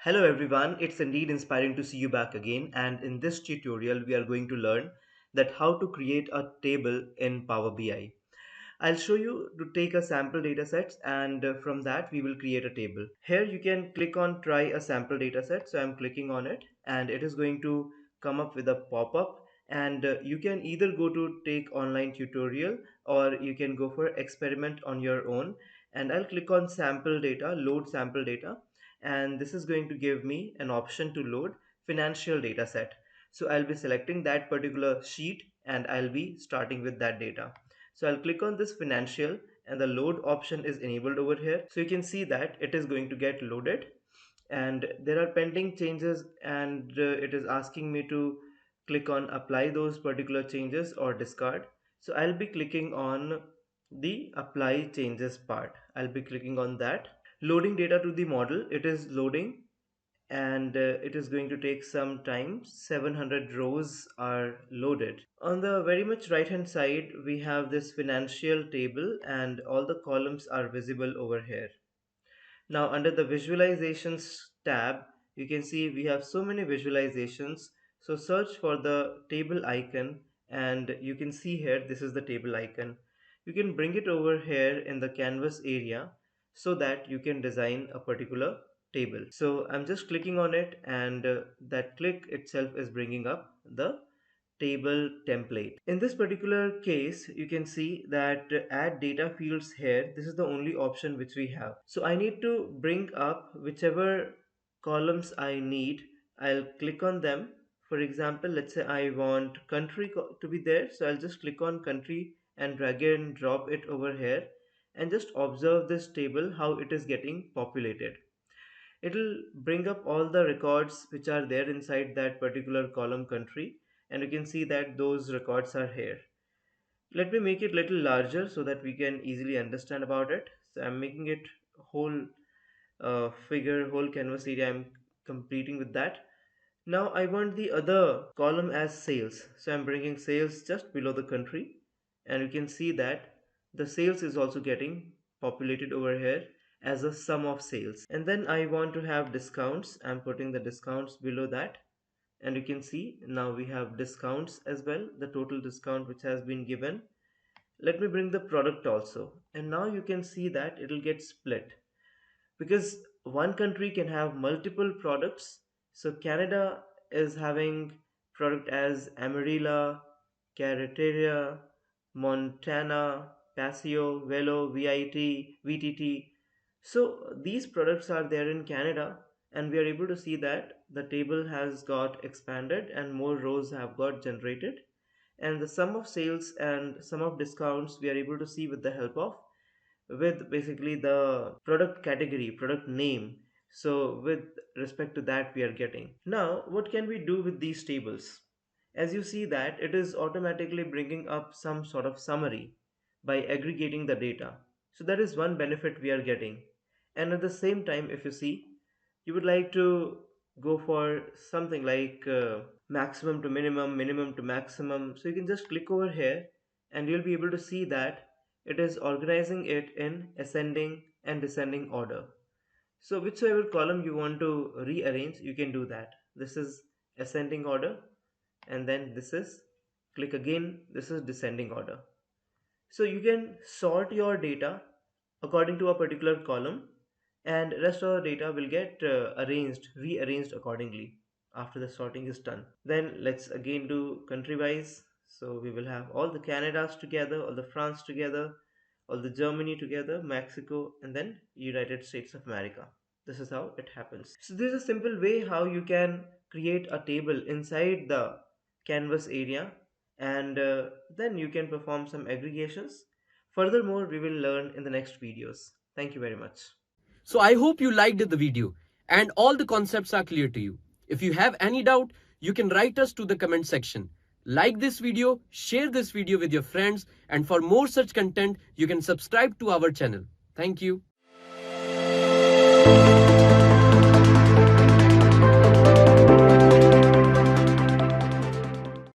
Hello everyone, it's indeed inspiring to see you back again, and in this tutorial we are going to learn that how to create a table in Power BI. I'll show you to take a sample dataset, and from that we will create a table. Here you can click on try a sample dataset. So I'm clicking on it and it is going to come up with a pop-up, and you can either go to take online tutorial or you can go for experiment on your own. And I'll click on sample data, load sample data, and this is going to give me an option to load financial data set. So I'll be selecting that particular sheet and I'll be starting with that data. So I'll click on this financial and the load option is enabled over here. So you can see that it is going to get loaded and there are pending changes, and it is asking me to click on apply those particular changes or discard. So I'll be clicking on the apply changes part. I'll be clicking on that. Loading data to the model, it is loading, and it is going to take some time. 700 rows are loaded. On the very much right hand side we have this financial table and all the columns are visible over here. Now under the visualizations tab, you can see we have so many visualizations. So search for the table icon and you can see here this is the table icon. You can bring it over here in the canvas area so that you can design a particular table. So I'm just clicking on it, and that click itself is bringing up the table template. In this particular case, you can see that add data fields here. This is the only option which we have. So I need to bring up whichever columns I need. I'll click on them. For example, let's say I want country to be there. So I'll just click on country and drag and drop it over here and just observe this table, how it is getting populated. It'll bring up all the records which are there inside that particular column country, and you can see that those records are here. Let me make it little larger so that we can easily understand about it. So I'm making it whole figure, whole canvas area. I'm completing with that. Now I want the other column as sales, so I'm bringing sales just below the country, and you can see that the sales is also getting populated over here as a sum of sales. And then I want to have discounts. I'm putting the discounts below that, and you can see now we have discounts as well, the total discount which has been given. Let me bring the product also, and now you can see that it'll get split because one country can have multiple products. So Canada is having product as Amarilla, Carretera, Montana, Paseo, Velo, VTT. So these products are there in Canada, and we are able to see that the table has got expanded and more rows have got generated, and the sum of sales and sum of discounts we are able to see with the help of with basically the product category, product name. So with respect to that we are getting. Now what can we do with these tables? As you see that it is automatically bringing up some sort of summary by aggregating the data. So that is one benefit we are getting. And at the same time, if you see, you would like to go for something like maximum to minimum, minimum to maximum. So you can just click over here and you'll be able to see that it is organizing it in ascending and descending order. So whichever column you want to rearrange, you can do that. This is ascending order, and then this is, click again, this is descending order. So you can sort your data according to a particular column, and rest of the data will get rearranged accordingly after the sorting is done. Then let's again do country wise. So we will have all the Canadas together, all the France together, all the Germany together, Mexico, and then United States of America. This is how it happens. So this is a simple way how you can create a table inside the canvas area, and then you can perform some aggregations. Furthermore, we will learn in the next videos. Thank you very much. So I hope you liked the video and all the concepts are clear to you. If you have any doubt, you can write us to the comment section. Like this video, share this video with your friends, and for more such content, you can subscribe to our channel. Thank you.